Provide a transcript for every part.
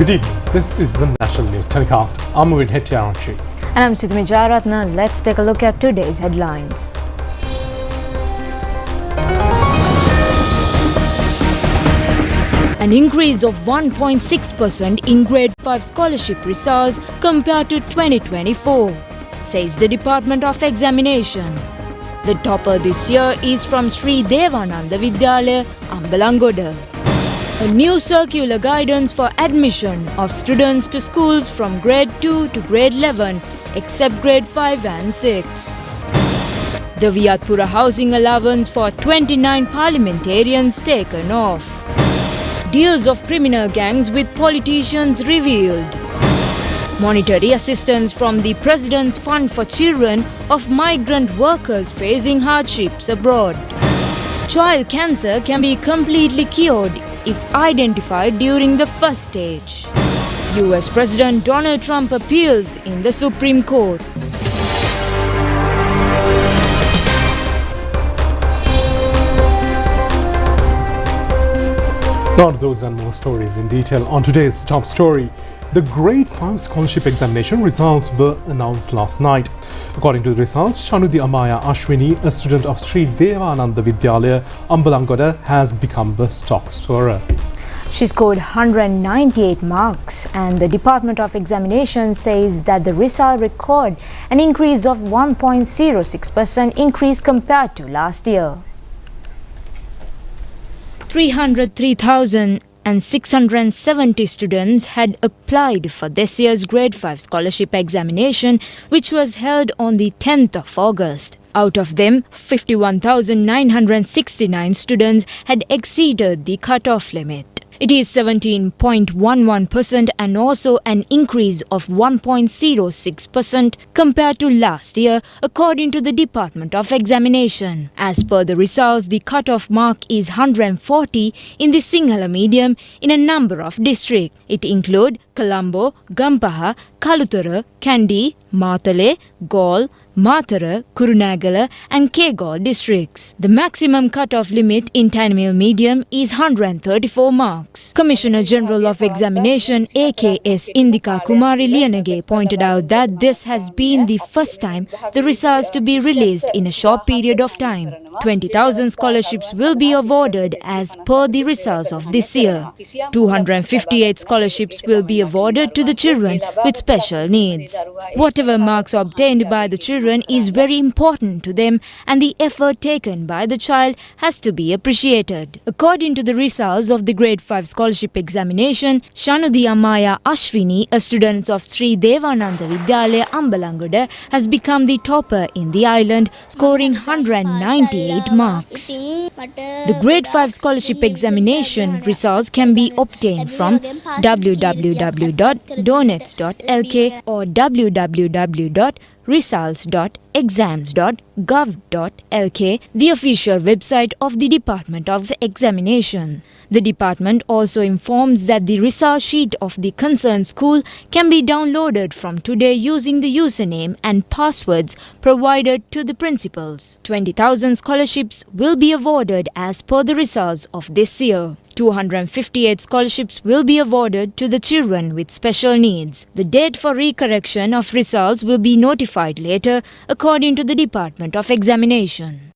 Good evening. This is the National News Telecast. I'm Movin Hettiaranchi. And I'm Sithimi Jayaratna. Let's take a look at today's headlines. An increase of 1.6% in Grade 5 scholarship results compared to 2024, says the Department of Examination. The topper this year is from Sri Devananda Vidyalaya, Ambalangoda. A new circular guidance for admission of students to schools from Grade 2 to Grade 11, except Grade 5 and 6. The Viyatpura housing allowance for 29 parliamentarians taken off. Deals of criminal gangs with politicians revealed. Monetary assistance from the President's Fund for Children of migrant workers facing hardships abroad. Child cancer can be completely cured if identified during the first stage. US President Donald Trump appeals in the Supreme Court. Now to those and more stories in detail. On today's top story, the Grade 5 scholarship examination results were announced last night. According to the results, Shanudhi Amaya Ashwini, a student of Sri Devananda Vidyalaya, Ambalangoda, has become the top scorer. She scored 198 marks, and the Department of Examination says that the result recorded an increase of 1.06% increase compared to last year. 303,670 students had applied for this year's Grade 5 scholarship examination, which was held on the 10th of August. Out of them, 51,969 students had exceeded the cut-off limit. It is 17.11% and also an increase of 1.06% compared to last year, according to the Department of Examination. As per the results, the cut-off mark is 140 in the Sinhala medium in a number of districts. It includes Colombo, Gampaha, Kalutara, Kandy, Matale, Galle, Matara, Kurunegala and Kegol districts. The maximum cut-off limit in Tamil medium is 134 marks. Commissioner General of Examination AKS Indika Kumari Liyanage pointed out that this has been the first time the results to be released in a short period of time. 20,000 scholarships will be awarded as per the results of this year. 258 scholarships will be awarded to the children with special needs. Whatever marks obtained by the children is very important to them, and the effort taken by the child has to be appreciated. According to the results of the Grade 5 scholarship examination, Shanudhi Amaya Ashwini, a student of Sri Devananda Vidyalaya Ambalangoda, has become the topper in the island, scoring 198 marks. The Grade 5 scholarship examination results can be obtained from www.donets.lk or www.results.exams.gov.lk, the official website of the Department of Examination. The department also informs that the result sheet of the concerned school can be downloaded from today using the username and passwords provided to the principals. 20,000 scholarships will be awarded as per the results of this year. 258 scholarships will be awarded to the children with special needs. The date for recorrection of results will be notified later, according to the Department of Examination.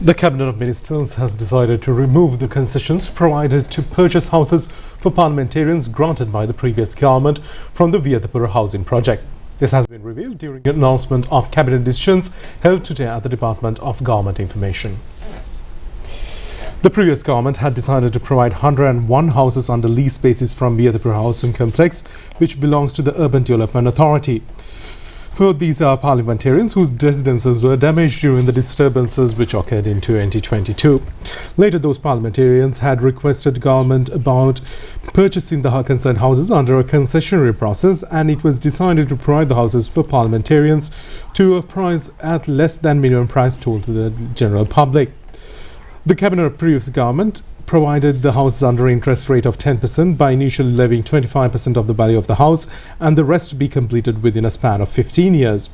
The Cabinet of Ministers has decided to remove the concessions provided to purchase houses for parliamentarians granted by the previous government from the Viyatpura housing project. This has been revealed during an announcement of cabinet decisions held today at the Department of Government Information. The previous government had decided to provide 101 houses under lease basis from Viyatpura Housing Complex, which belongs to the Urban Development Authority. For these are parliamentarians whose residences were damaged during the disturbances which occurred in 2022. Later, those parliamentarians had requested government about purchasing the concerned houses under a concessionary process, and it was decided to provide the houses for parliamentarians to a price at less than minimum price told to the general public. The cabinet of previous government provided the houses under interest rate of 10% by initially levying 25% of the value of the house and the rest to be completed within a span of 15 years.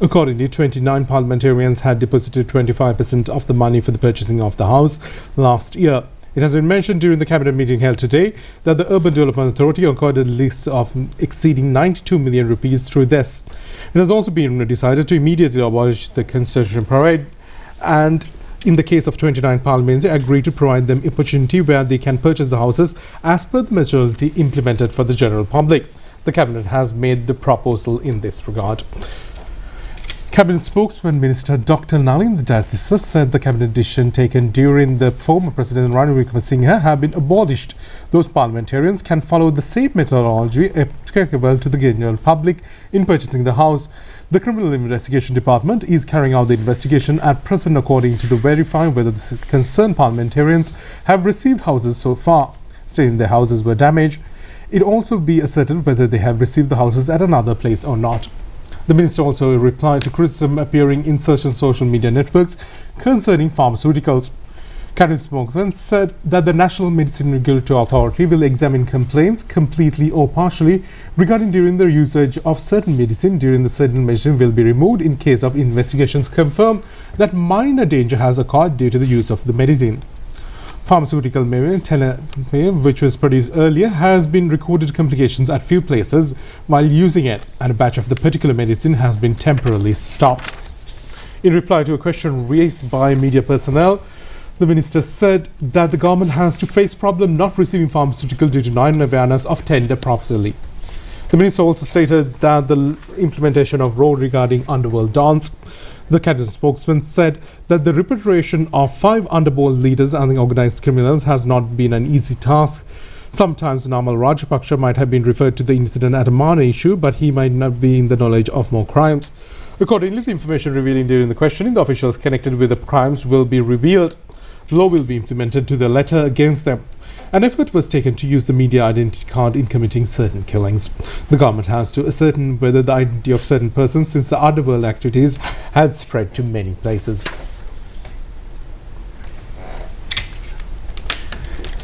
Accordingly, 29 parliamentarians had deposited 25% of the money for the purchasing of the house last year. It has been mentioned during the cabinet meeting held today that the Urban Development Authority accorded lists of exceeding 92 million rupees through this. It has also been decided to immediately abolish the Constitution Parade and, in the case of 29 parliaments, agree to provide them opportunity where they can purchase the houses as per the majority implemented for the general public. The cabinet has made the proposal in this regard. Cabinet spokesman Minister Dr. Nalin Jayatissa said the cabinet decision taken during the former President Ranil Wickremesinghe have been abolished. Those parliamentarians can follow the same methodology applicable to the general public in purchasing the house. The Criminal Investigation Department is carrying out the investigation at present according to the verifying whether the concerned parliamentarians have received houses so far, stating their houses were damaged. It also be ascertained whether they have received the houses at another place or not. The minister also replied to criticism appearing in certain social media networks concerning pharmaceuticals. Cabinet spokesman said that the National Medicine Regulatory Authority will examine complaints completely or partially regarding during the usage of certain medicine during the certain medicine will be removed in case of investigations confirm that minor danger has occurred due to the use of the medicine. Pharmaceutical Telemedicine, which was produced earlier, has been recorded complications at few places while using it, and a batch of the particular medicine has been temporarily stopped. In reply to a question raised by media personnel, the minister said that the government has to face problem not receiving pharmaceutical due to non-awareness of tender properly. The minister also stated that the implementation of rule regarding underworld dons. The cabinet spokesman said that the repatriation of 5 underworld leaders and the organized criminals has not been an easy task. Sometimes Namal Rajapaksa might have been referred to the incident as a minor issue, but he might not be in the knowledge of more crimes. Accordingly, the information revealing during the questioning, the officials connected with the crimes will be revealed. Law will be implemented to the letter against them. An effort was taken to use the media identity card in committing certain killings. The government has to ascertain whether the identity of certain persons since the underworld activities had spread to many places.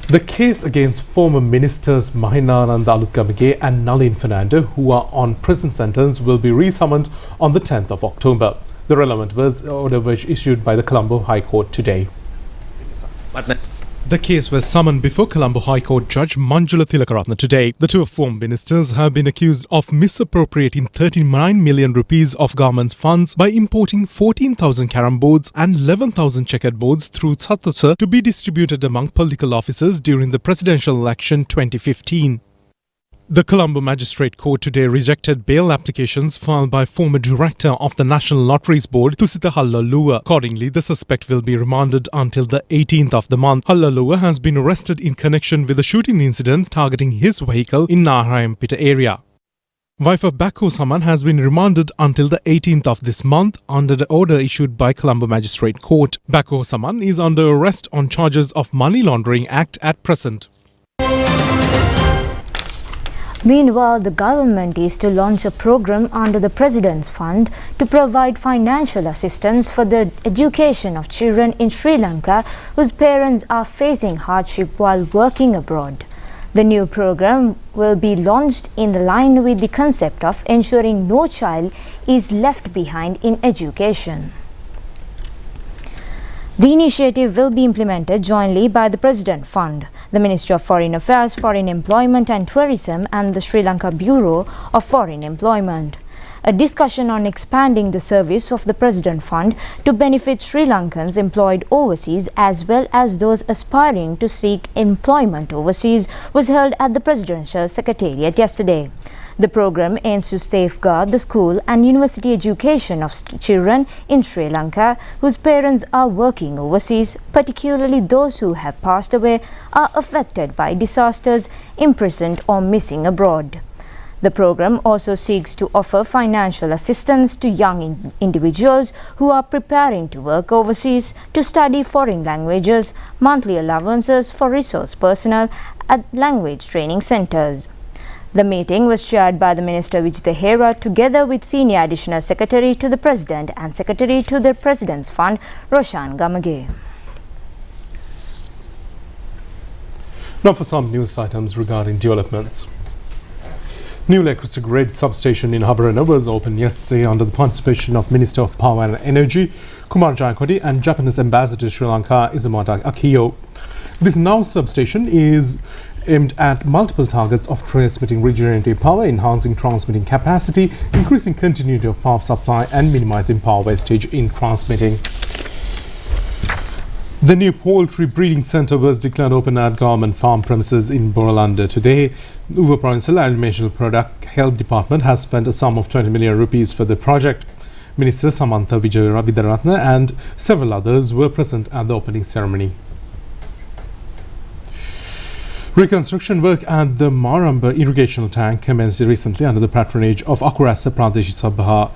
The case against former ministers Mahinanand Alutgamage and Nalin Fernando, who are on prison sentence, will be resummoned on the 10th of October. The relevant order was issued by the Colombo High Court today. The case was summoned before Colombo High Court Judge Manjula Tilakaratne today. The two former ministers have been accused of misappropriating 39 million rupees of government's funds by importing 14,000 carom boards and 11,000 checkered boards through Chhattisgarh to be distributed among political officers during the presidential election 2015. The Colombo Magistrate Court today rejected bail applications filed by former director of the National Lotteries Board, Tusita Hallalua. Accordingly, the suspect will be remanded until the 18th of the month. Hallalua has been arrested in connection with a shooting incident targeting his vehicle in Narayanpeta area. Wife of Bakko Saman has been remanded until the 18th of this month under the order issued by Colombo Magistrate Court. Bakko Saman is under arrest on charges of Money Laundering Act at present. Meanwhile, the government is to launch a program under the President's Fund to provide financial assistance for the education of children in Sri Lanka whose parents are facing hardship while working abroad. The new program will be launched in line with the concept of ensuring no child is left behind in education. The initiative will be implemented jointly by the President Fund, the Ministry of Foreign Affairs, Foreign Employment and Tourism and the Sri Lanka Bureau of Foreign Employment. A discussion on expanding the service of the President Fund to benefit Sri Lankans employed overseas as well as those aspiring to seek employment overseas was held at the Presidential Secretariat yesterday. The program aims to safeguard the school and university education of children in Sri Lanka whose parents are working overseas, particularly those who have passed away, are affected by disasters, imprisoned or missing abroad. The program also seeks to offer financial assistance to young individuals who are preparing to work overseas, to study foreign languages, monthly allowances for resource personnel at language training centers. The meeting was chaired by the Minister Vijitha Hera together with Senior Additional Secretary to the President and Secretary to the President's Fund, Roshan Gamage. Now for some news items regarding developments. New electricity grid substation in Habarana was opened yesterday under the participation of Minister of Power and Energy, Kumar Jayakwadi, and Japanese Ambassador to Sri Lanka, Izumata Akiyo. This now substation is aimed at multiple targets of transmitting regenerative power, enhancing transmitting capacity, increasing continuity of power supply and minimizing power wastage in transmitting. The new poultry breeding centre was declared open at government farm premises in Boralanda today. Uva Provincial Animal Product Health Department has spent a sum of 20 million rupees for the project. Minister Samantha Vidaratne and several others were present at the opening ceremony. Reconstruction work at the Maramba irrigational tank commenced recently under the patronage of Akurasa Pradesh Sabha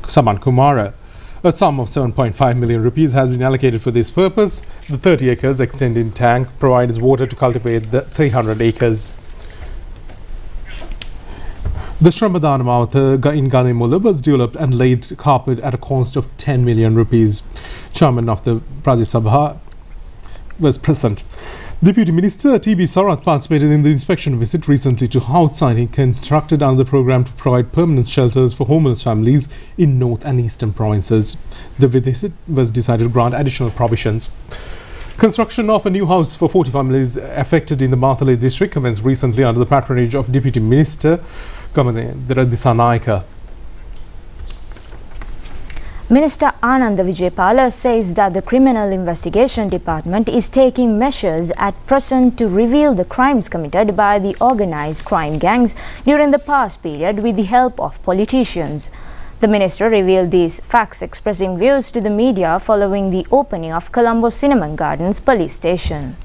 Saman Kumara. A sum of 7.5 million rupees has been allocated for this purpose. The 30 acres extending tank provides water to cultivate the 300 acres. The Shramadana Mawatha in Ganimula was developed and laid carpet at a cost of 10 million rupees. Chairman of the Pradesh Sabha was present. Deputy Minister T.B. Sarath participated in the inspection visit recently to house siting constructed under the program to provide permanent shelters for homeless families in north and eastern provinces. The visit was decided to grant additional provisions. Construction of a new house for 40 families affected in the Matale district commenced recently under the patronage of Deputy Minister Disanaika. Minister Ananda Vijaypala says that the Criminal Investigation Department is taking measures at present to reveal the crimes committed by the organized crime gangs during the past period with the help of politicians. The minister revealed these facts expressing views to the media following the opening of Colombo Cinnamon Gardens police station.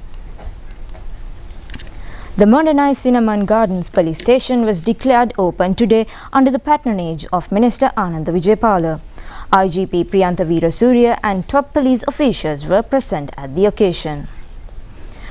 The modernized Cinnamon Gardens police station was declared open today under the patronage of Minister Ananda Vijaypala. IGP Priyantha Veerasurya and top police officials were present at the occasion.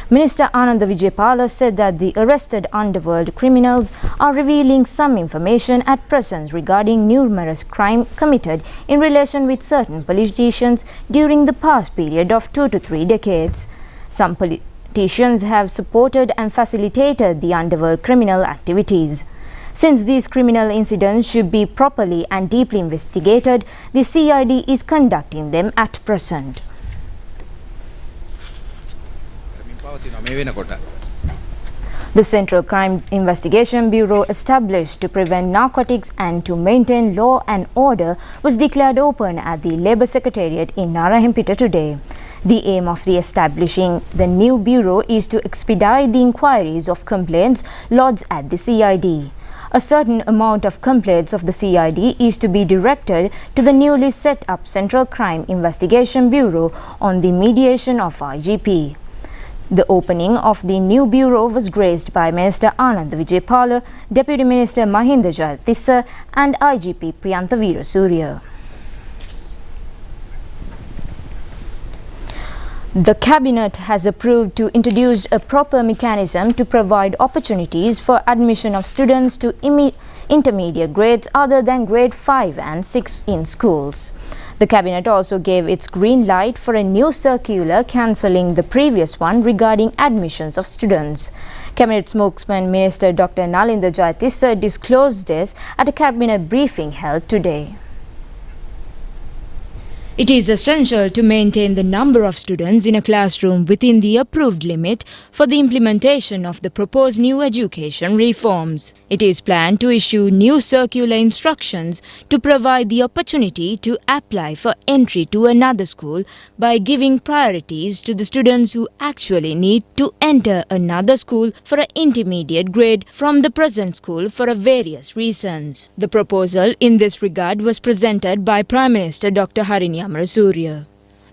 Minister Ananda Vijaypala said that the arrested underworld criminals are revealing some information at present regarding numerous crimes committed in relation with certain politicians during the past period of 2 to 3 decades. Some politicians have supported and facilitated the underworld criminal activities. Since these criminal incidents should be properly and deeply investigated, the CID is conducting them at present. The Central Crime Investigation Bureau, established to prevent narcotics and to maintain law and order, was declared open at the Labour Secretariat in Narayanpeta today. The aim of establishing the new bureau is to expedite the inquiries of complaints lodged at the CID. A certain amount of complaints of the CID is to be directed to the newly set up Central Crime Investigation Bureau on the mediation of IGP. The opening of the new bureau was graced by Minister Ananda Vijaypala, Deputy Minister Mahinda Jayatissa and IGP Priyantha Veerasurya. The Cabinet has approved to introduce a proper mechanism to provide opportunities for admission of students to intermediate grades other than grade 5 and 6 in schools. The Cabinet also gave its green light for a new circular cancelling the previous one regarding admissions of students. Cabinet spokesman Minister Dr. Nalinda Jayatissa disclosed this at a Cabinet briefing held today. It is essential to maintain the number of students in a classroom within the approved limit for the implementation of the proposed new education reforms. It is planned to issue new circular instructions to provide the opportunity to apply for entry to another school by giving priorities to the students who actually need to enter another school for an intermediate grade from the present school for various reasons. The proposal in this regard was presented by Prime Minister Dr. Harini Amarasuriya.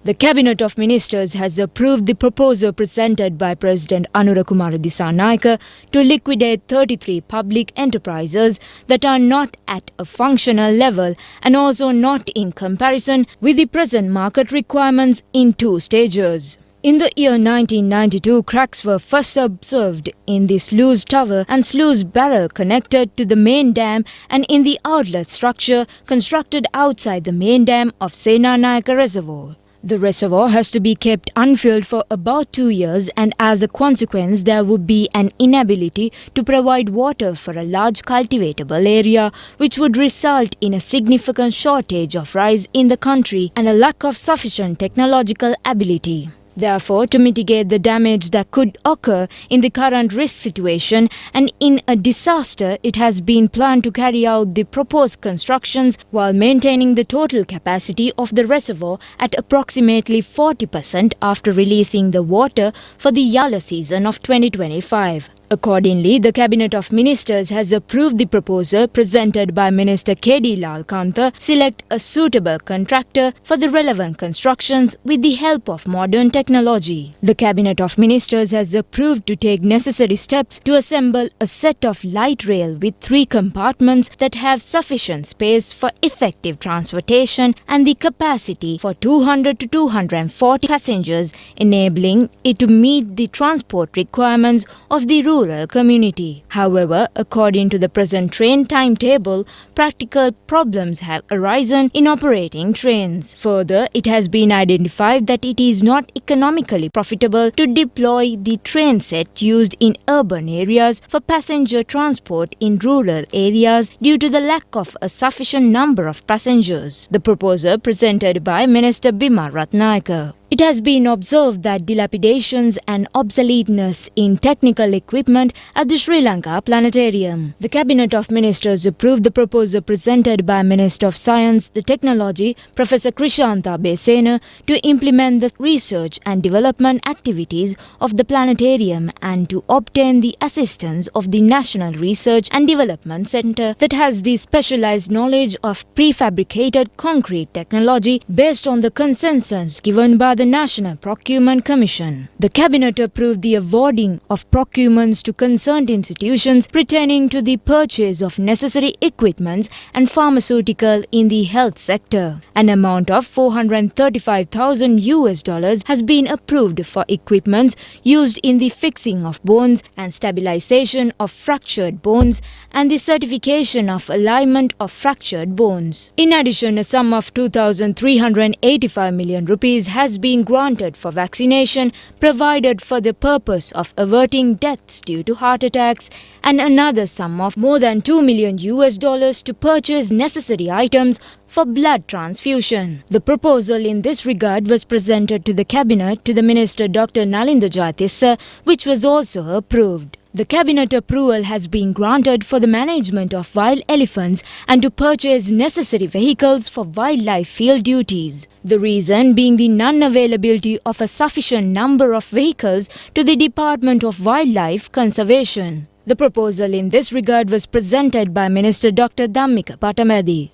The Cabinet of Ministers has approved the proposal presented by President Anura Kumara Dissanayake to liquidate 33 public enterprises that are not at a functional level and also not in comparison with the present market requirements in 2 stages. In the year 1992, cracks were first observed in the sluice tower and sluice barrel connected to the main dam and in the outlet structure constructed outside the main dam of Senanayaka Reservoir. The reservoir has to be kept unfilled for about 2 years, and as a consequence there would be an inability to provide water for a large cultivatable area, which would result in a significant shortage of rice in the country and a lack of sufficient technological ability. Therefore, to mitigate the damage that could occur in the current risk situation and in a disaster, it has been planned to carry out the proposed constructions while maintaining the total capacity of the reservoir at approximately 40% after releasing the water for the Yala season of 2025. Accordingly, the Cabinet of Ministers has approved the proposal presented by Minister K.D. Lal Kantha select a suitable contractor for the relevant constructions with the help of modern technology. The Cabinet of Ministers has approved to take necessary steps to assemble a set of light rail with 3 compartments that have sufficient space for effective transportation and the capacity for 200 to 240 passengers, enabling it to meet the transport requirements of the rural community. However, according to the present train timetable, practical problems have arisen in operating trains. Further, it has been identified that it is not economically profitable to deploy the train set used in urban areas for passenger transport in rural areas due to the lack of a sufficient number of passengers. The proposal presented by Minister Bima Ratnayaka. It has been observed that dilapidations and obsoleteness in technical equipment at the Sri Lanka Planetarium. The Cabinet of Ministers approved the proposal presented by Minister of Science and Technology, Professor Krishanta Besena, to implement the research and development activities of the planetarium and to obtain the assistance of the National Research and Development Centre that has the specialized knowledge of prefabricated concrete technology based on the consensus given by the National Procurement Commission. The Cabinet approved the awarding of procurements to concerned institutions pertaining to the purchase of necessary equipment and pharmaceutical in the health sector. An amount of $435,000 has been approved for equipment used in the fixing of bones and stabilization of fractured bones and the certification of alignment of fractured bones. In addition, a sum of 2,385 million rupees has been granted for vaccination provided for the purpose of averting deaths due to heart attacks and another sum of more than $2 million to purchase necessary items for blood transfusion. The proposal in this regard was presented to the Cabinet to the Minister Dr. Nalinda Jayatissa, which was also approved. The Cabinet approval has been granted for the management of wild elephants and to purchase necessary vehicles for wildlife field duties. The reason being the non-availability of a sufficient number of vehicles to the Department of Wildlife Conservation. The proposal in this regard was presented by Minister Dr. Dhammika Patamadi.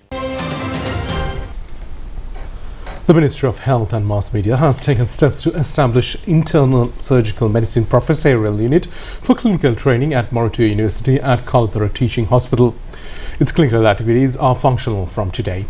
The Ministry of Health and Mass Media has taken steps to establish internal surgical medicine professorial unit for clinical training at Moratuwa University at Kalutara Teaching Hospital. Its clinical activities are functional from today.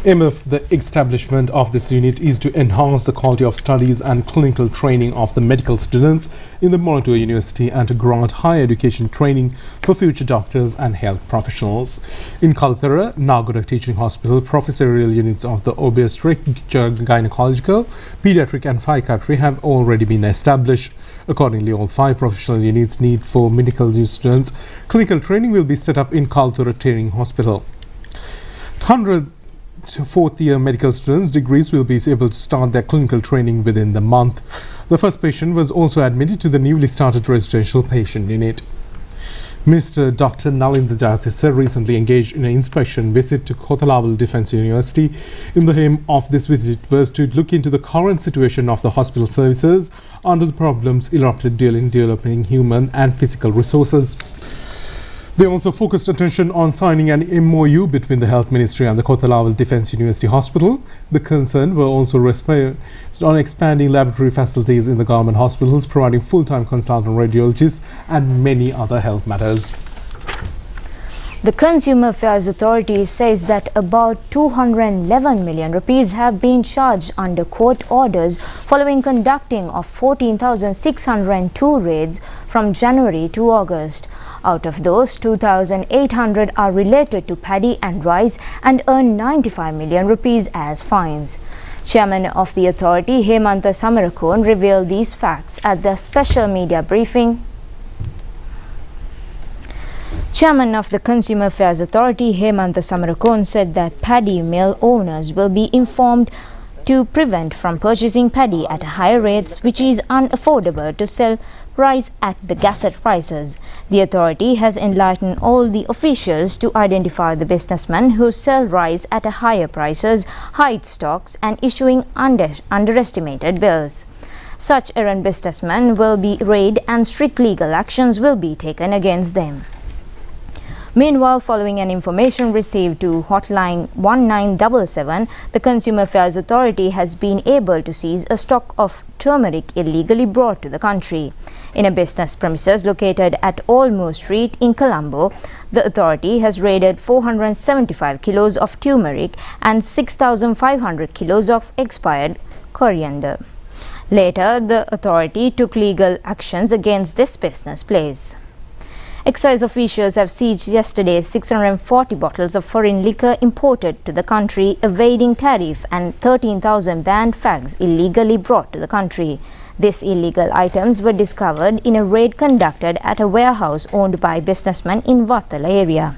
Aim of the establishment of this unit is to enhance the quality of studies and clinical training of the medical students in the Moratuwa University and to grant higher education training for future doctors and health professionals. In Kalutara, Nagura Teaching Hospital, professorial units of the obstetric, gynecological, pediatric and psychiatry have already been established. Accordingly, all 5 professional units need for medical students. Clinical training will be set up in Kalutara Teaching Hospital. 100 fourth-year medical students' degrees will be able to start their clinical training within the month. The first patient was also admitted to the newly started residential patient unit. Minister Dr. Nalinda Jayatissa recently engaged in an inspection visit to Kothalawal Defence University. In the aim of this visit was to look into the current situation of the hospital services under the problems erupted during developing human and physical resources. They also focused attention on signing an MOU between the Health Ministry and the Kothalawal Defence University Hospital. The concern were also on expanding laboratory facilities in the government hospitals, providing full-time consultant radiologists and many other health matters. The Consumer Affairs Authority says that about 211 million rupees have been charged under court orders following conducting of 14,602 raids from January to August. Out of those, 2,800 are related to paddy and rice and earn 95 million rupees as fines. Chairman of the authority, Hemantha Samarakon, revealed these facts at the special media briefing. Chairman of the Consumer Affairs Authority, Hemantha Samarakon, said that paddy mill owners will be informed to prevent from purchasing paddy at higher rates, which is unaffordable to sell rice at the gazette prices. The authority has enlightened all the officials to identify the businessmen who sell rice at higher prices, hide stocks and issuing underestimated bills. Such errant businessmen will be raided and strict legal actions will be taken against them. Meanwhile, following an information received to hotline 1977, the Consumer Affairs Authority has been able to seize a stock of turmeric illegally brought to the country. In a business premises located at Olmo Street in Colombo, the authority has raided 475 kilos of turmeric and 6,500 kilos of expired coriander. Later, the authority took legal actions against this business place. Excise officials have seized yesterday 640 bottles of foreign liquor imported to the country, evading tariff, and 13,000 banned fags illegally brought to the country. These illegal items were discovered in a raid conducted at a warehouse owned by businessmen in Vattala area.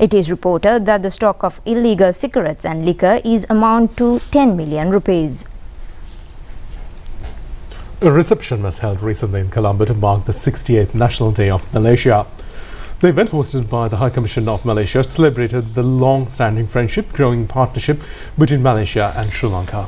It is reported that the stock of illegal cigarettes and liquor is amount to 10 million rupees. A reception was held recently in Colombo to mark the 68th National Day of Malaysia. The event, hosted by the High Commission of Malaysia, celebrated the long-standing friendship, growing partnership between Malaysia and Sri Lanka.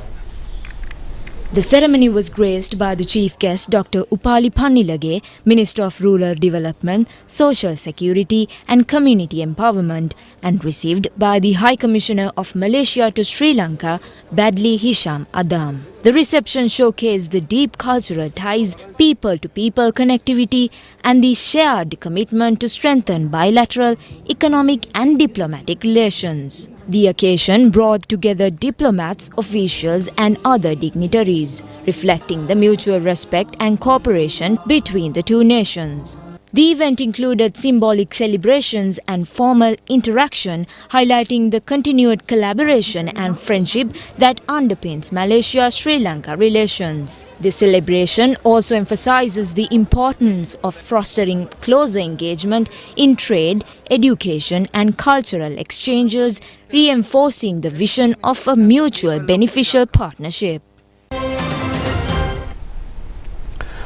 The ceremony was graced by the chief guest Dr. Upali Pannilage, Minister of Rural Development, Social Security and Community Empowerment, and received by the High Commissioner of Malaysia to Sri Lanka, Badli Hisham Adam. The reception showcased the deep cultural ties, people-to-people connectivity, and the shared commitment to strengthen bilateral, economic and diplomatic relations. The occasion brought together diplomats, officials and other dignitaries, reflecting the mutual respect and cooperation between the two nations. The event included symbolic celebrations and formal interaction, highlighting the continued collaboration and friendship that underpins Malaysia-Sri Lanka relations. The celebration also emphasizes the importance of fostering closer engagement in trade, education and cultural exchanges, reinforcing the vision of a mutual beneficial partnership.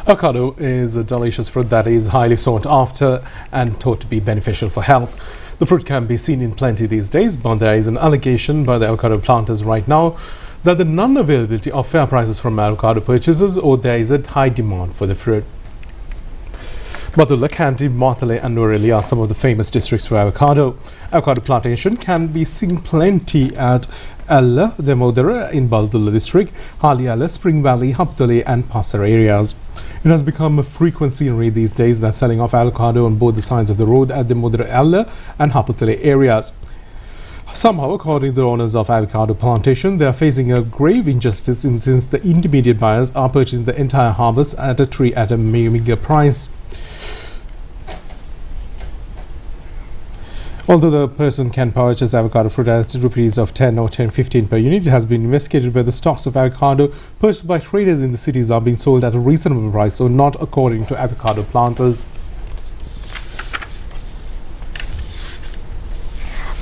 Avocado is a delicious fruit that is highly sought after and thought to be beneficial for health. The fruit can be seen in plenty these days, but there is an allegation by the avocado planters right now that the non-availability of fair prices from avocado purchasers, or there is a high demand for the fruit. Badulla, Kandy, Mathale and Nureli are some of the famous districts for avocado. Avocado plantation can be seen plenty at Alla, Demodara in Badulla district, Haliala, Spring Valley, Haptole and Pasar areas. It has become a frequent scenery these days that selling of avocado on both the sides of the road at the Demodara, Alla and Haptole areas. Somehow, according to the owners of avocado plantation, they are facing a grave injustice since the intermediate buyers are purchasing the entire harvest at a tree at a meager price. Although the person can purchase avocado fruit at rupees of 10 or 10-15 per unit, it has been investigated whether stocks of avocado purchased by traders in the cities are being sold at a reasonable price or not, according to avocado planters.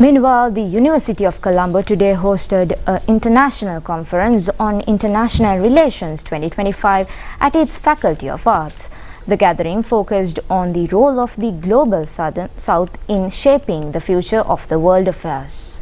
Meanwhile, the University of Colombo today hosted an international conference on International Relations 2025 at its Faculty of Arts. The gathering focused on the role of the global South in shaping the future of the world affairs.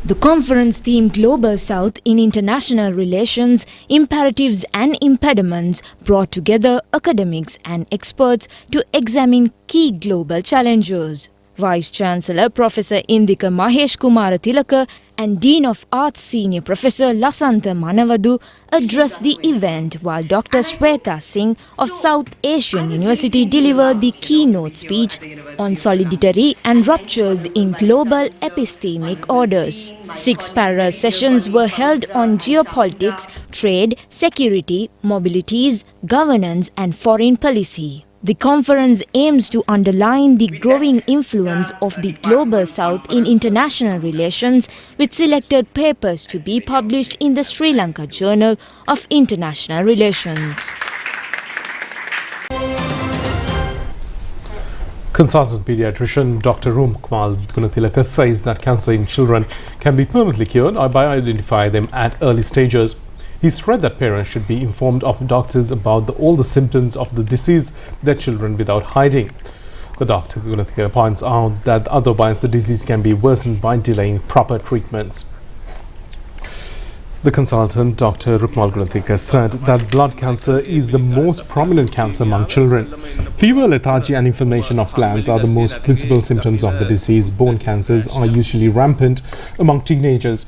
The conference themed Global South in International Relations, Imperatives and Impediments brought together academics and experts to examine key global challenges. Vice-Chancellor Professor Indika Mahesh Kumara Tilaka and Dean of Arts Senior Professor Lasantha Manavadu addressed the event, while Dr. Sweta Singh of South Asian University delivered the keynote speech on solidarity and ruptures in global epistemic orders. 6 parallel sessions were held on geopolitics, trade, security, mobilities, governance and foreign policy. The conference aims to underline the growing influence of the Global South in international relations, with selected papers to be published in the Sri Lanka Journal of International Relations. Consultant pediatrician Dr. Rupavahini says that cancer in children can be permanently cured by identifying them at early stages. He stressed that parents should be informed of doctors about all the symptoms of the disease their children without hiding. The doctor points out that otherwise the disease can be worsened by delaying proper treatments. The consultant, Dr. Rupavahini, said that blood cancer is the most prominent cancer among children. Fever, lethargy and inflammation of glands are the most principal symptoms of the disease. Bone cancers are usually rampant among teenagers.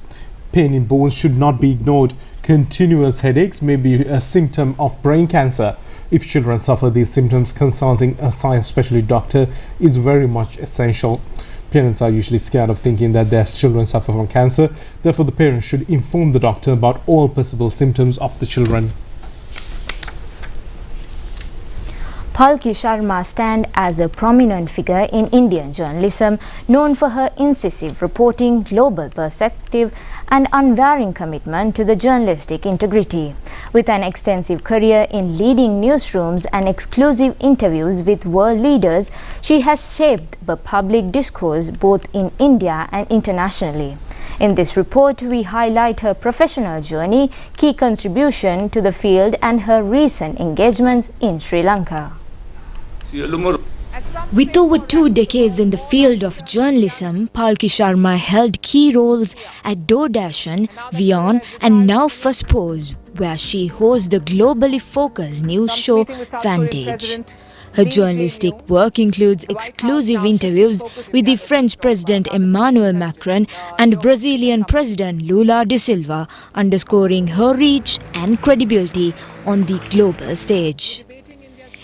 Pain in bones should not be ignored. Continuous headaches may be a symptom of brain cancer. If children suffer these symptoms, consulting a specialist doctor is very much essential. Parents are usually scared of thinking that their children suffer from cancer. Therefore, the parents should inform the doctor about all possible symptoms of the children. Palki Sharma stands as a prominent figure in Indian journalism, known for her incisive reporting, global perspective and unwavering commitment to the journalistic integrity. With an extensive career in leading newsrooms and exclusive interviews with world leaders, she has shaped the public discourse both in India and internationally. In this report, we highlight her professional journey, key contribution to the field and her recent engagements in Sri Lanka. With over 2 decades in the field of journalism, Palki Sharma held key roles at Doordarshan, Vion and now First Pose, where she hosts the globally focused news show Vantage. Her journalistic work includes exclusive interviews with the French President Emmanuel Macron and Brazilian President Lula da Silva, underscoring her reach and credibility on the global stage.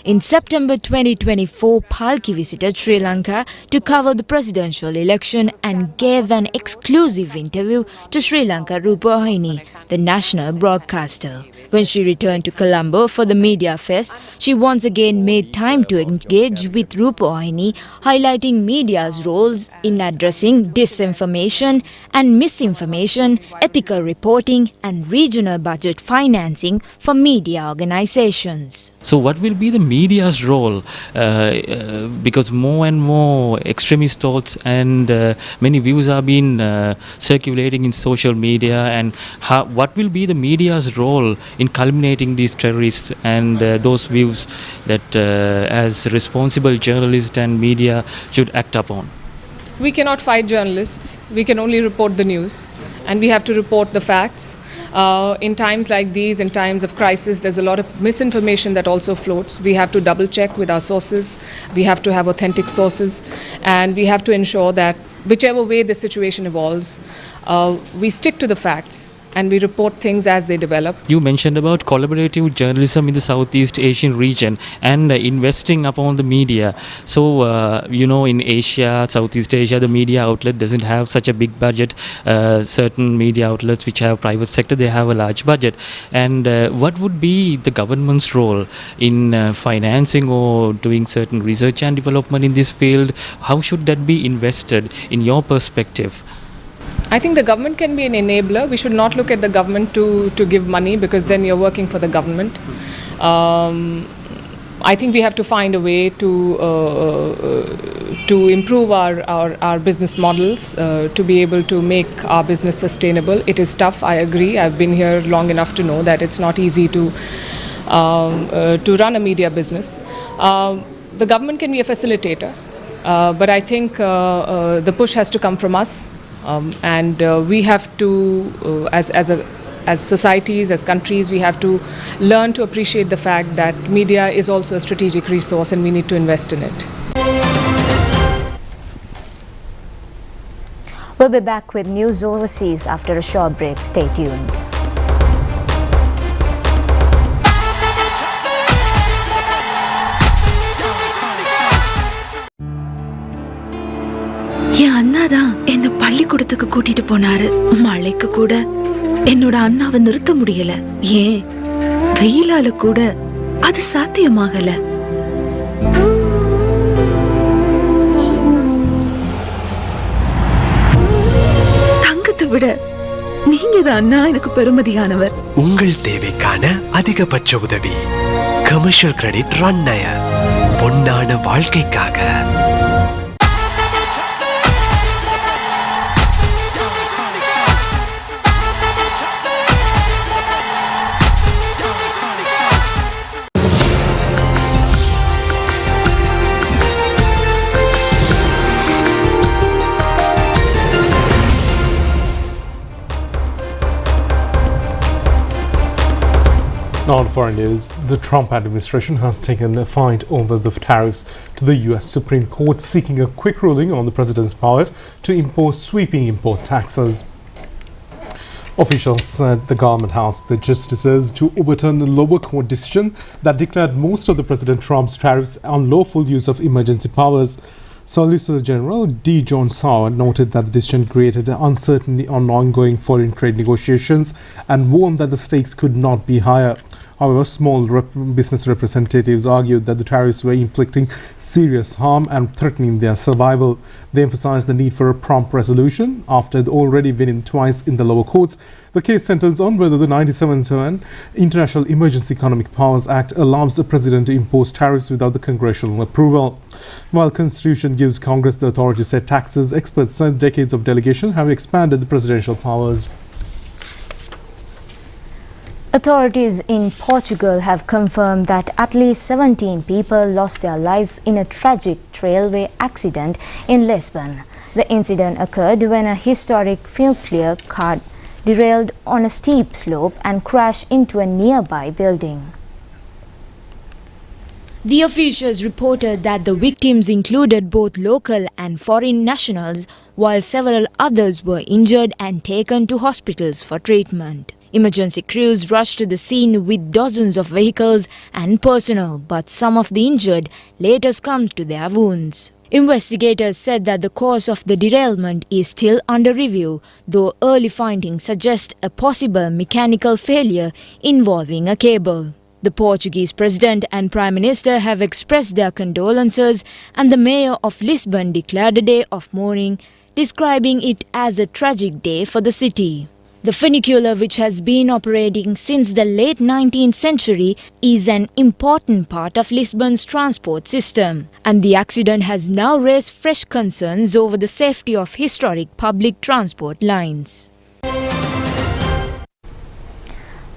In September 2024, Palki visited Sri Lanka to cover the presidential election and gave an exclusive interview to Sri Lanka Rupavahini, the national broadcaster. When she returned to Colombo for the Media Fest, she once again made time to engage with Rupavahini, highlighting media's roles in addressing disinformation and misinformation, ethical reporting and regional budget financing for media organizations. So what will be the media's role? Because more and more extremist thoughts and many views are being circulating in social media, and what will be the media's role in culminating these terrorists and those views that as responsible journalists and media should act upon? We cannot fight journalists. We can only report the news, and we have to report the facts. In times like these, in times of crisis, there's a lot of misinformation that also floats. We have to double check with our sources. We have to have authentic sources, and we have to ensure that whichever way the situation evolves, we stick to the facts and we report things as they develop. You mentioned about collaborative journalism in the Southeast Asian region and investing upon the media. So, in Asia, Southeast Asia, the media outlet doesn't have such a big budget. Certain media outlets which have private sector, they have a large budget. And what would be the government's role in financing or doing certain research and development in this field? How should that be invested in your perspective? I think the government can be an enabler. We should not look at the government to give money, because then you're working for the government. I think we have to find a way to improve our business models, to be able to make our business sustainable. It is tough, I agree. I've been here long enough to know that it's not easy to run a media business. The government can be a facilitator, but I think the push has to come from us. And we have to, as societies, as countries, we have to learn to appreciate the fact that media is also a strategic resource and we need to invest in it. We'll be back with news overseas after a short break. Stay tuned. என் அண்ணா தான் என்ன பள்ளிக்கூடத்துக்கு கூட்டிட்டு போனாரு. மழைக்கு கூட என்னோட அண்ணாவை நிறுத்த முடியல. ஏன் வெயிலால கூட அது சாத்தியமாகல. தங்கத்தை விட நீங்க தான் அண்ணா எனக்கு பெருமதியானவர். உங்கள் தேவைக்கான அதிகபட்ச உதவி. கமர்ஷியல் கிரெடிட் ரன் பொன்னான வாழ்க்கைக்காக. Now on foreign news, the Trump administration has taken a fight over the tariffs to the US Supreme Court, seeking a quick ruling on the president's power to impose sweeping import taxes. Officials said the government asked the justices to overturn a lower court decision that declared most of the President Trump's tariffs unlawful use of emergency powers. Solicitor General D. John Sauer noted that the decision created uncertainty on ongoing foreign trade negotiations and warned that the stakes could not be higher. However, small business representatives argued that the tariffs were inflicting serious harm and threatening their survival. They emphasized the need for a prompt resolution. After already winning twice in the lower courts, the case centers on whether the 1977 International Emergency Economic Powers Act allows the president to impose tariffs without the congressional approval. While the Constitution gives Congress the authority to set taxes, experts said decades of delegation have expanded the presidential powers. Authorities in Portugal have confirmed that at least 17 people lost their lives in a tragic railway accident in Lisbon. The incident occurred when a historic nuclear car derailed on a steep slope and crashed into a nearby building. The officials reported that the victims included both local and foreign nationals, while several others were injured and taken to hospitals for treatment. Emergency crews rushed to the scene with dozens of vehicles and personnel, but some of the injured later succumbed to their wounds. Investigators said that the cause of the derailment is still under review, though early findings suggest a possible mechanical failure involving a cable. The Portuguese president and prime minister have expressed their condolences, and the mayor of Lisbon declared a day of mourning, describing it as a tragic day for the city. The funicular, which has been operating since the late 19th century, is an important part of Lisbon's transport system, and the accident has now raised fresh concerns over the safety of historic public transport lines.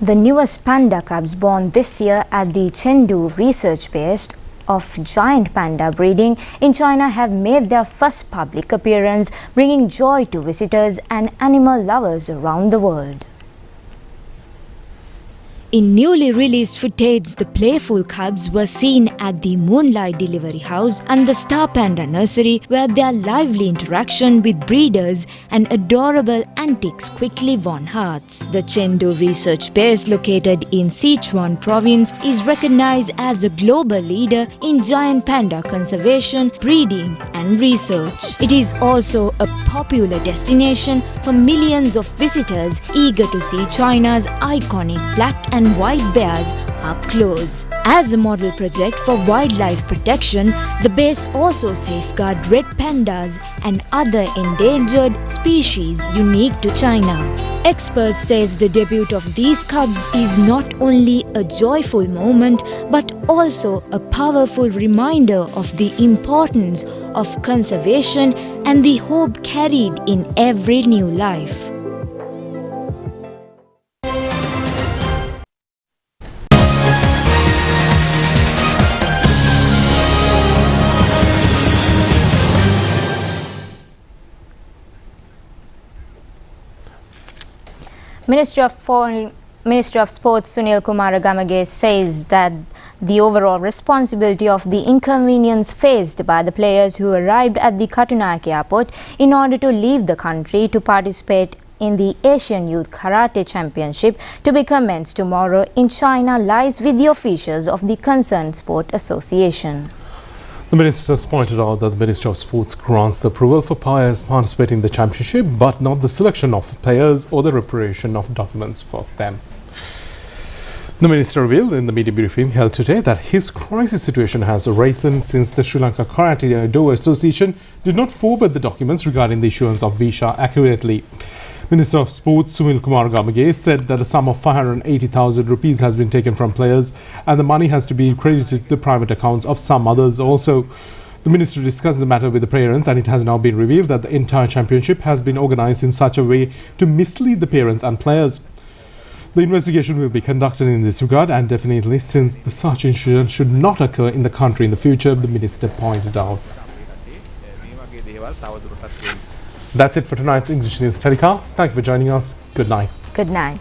The newest panda cubs born this year at the Chengdu research base of giant panda breeding in China have made their first public appearance, bringing joy to visitors and animal lovers around the world. In newly released footage, the playful cubs were seen at the Moonlight Delivery House and the Star Panda Nursery, where their lively interaction with breeders and adorable antics quickly won hearts. The Chengdu research base, located in Sichuan province, is recognized as a global leader in giant panda conservation, breeding and research. It is also a popular destination for millions of visitors eager to see China's iconic black and white bears up close. As a model project for wildlife protection, the base also safeguards red pandas and other endangered species unique to China. Experts say the debut of these cubs is not only a joyful moment but also a powerful reminder of the importance of conservation and the hope carried in every new life. Minister of Sports Sunil Kumar Gamage says that the overall responsibility of the inconvenience faced by the players who arrived at the Katunayake airport in order to leave the country to participate in the Asian Youth Karate Championship to be commenced tomorrow in China lies with the officials of the concerned sport association. The ministers pointed out that the Ministry of Sports grants the approval for players participating in the championship, but not the selection of players or the preparation of documents for them. The minister revealed in the media briefing held today that his crisis situation has arisen since the Sri Lanka Karate Do Association did not forward the documents regarding the issuance of visa accurately. Minister of Sports Sunil Kumar Gamage said that a sum of 580,000 rupees has been taken from players and the money has to be credited to the private accounts of some others also. The minister discussed the matter with the parents, and it has now been revealed that the entire championship has been organized in such a way to mislead the parents and players. The investigation will be conducted in this regard, and definitely since such incident should not occur in the country in the future, the minister pointed out. That's it for tonight's English News telecast. Thank you for joining us. Good night. Good night.